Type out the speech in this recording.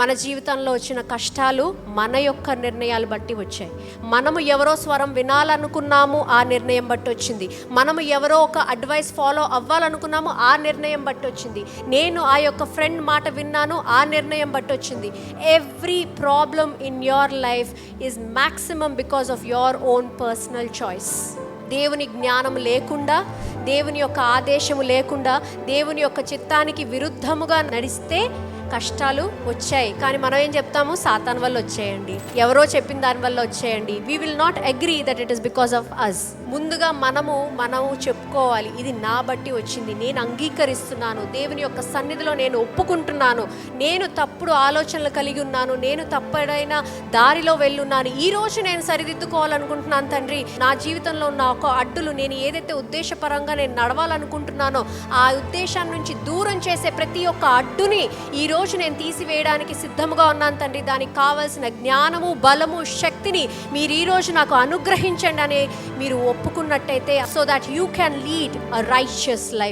మన జీవితంలో వచ్చిన కష్టాలు మన యొక్క నిర్ణయాలు బట్టి వచ్చాయి. మనము ఎవరో స్వరం వినాలనుకున్నాము, ఆ నిర్ణయం బట్టి వచ్చింది. మనము ఎవరో ఒక అడ్వైస్ ఫాలో అవ్వాలనుకున్నాము, ఆ నిర్ణయం బట్టి వచ్చింది. నేను ఆ యొక్క ఫ్రెండ్ మాట విన్నాను, ఆ నిర్ణయం బట్టి వచ్చింది. Every problem in your life is maximum because of your own personal choice. దేవుని జ్ఞానం లేకుండా, దేవుని యొక్క ఆదేశము లేకుండా, దేవుని యొక్క చిత్తానికి విరుద్ధముగా నడిస్తే కష్టాలు వచ్చాయి. కానీ మనం ఏం చెప్తాము? సాతాన్ వల్ల వచ్చాయండి, ఎవరో చెప్పిన దాని వల్ల వచ్చాయండి. We will not agree that it is because of us. ముందుగా మనము చెప్పుకోవాలి, ఇది నా బట్టి వచ్చింది, నేను అంగీకరిస్తున్నాను, దేవుని యొక్క సన్నిధిలో నేను ఒప్పుకుంటున్నాను, నేను తప్పుడు ఆలోచనలు కలిగి ఉన్నాను, నేను తప్పడైన దారిలో వెళ్ళున్నాను, ఈ రోజు నేను సరిదిద్దుకోవాలనుకుంటున్నాను తండ్రి. నా జీవితంలో ఉన్న ఒక అడ్డులు, నేను ఏదైతే ఉద్దేశపరంగా నేను నడవాలనుకుంటున్నానో ఆ ఉద్దేశాన్ని నుంచి దూరం చేసే ప్రతి ఒక్క అడ్డుని ఈ రోజు నేను తీసివేయడానికి సిద్ధముగా ఉన్నాను తండ్రి. దానికి కావాల్సిన జ్ఞానము, బలము, శక్తిని మీరు ఈ రోజు నాకు అనుగ్రహించండి అని మీరు ఒప్పుకున్నట్టయితే, so that you can lead a righteous life.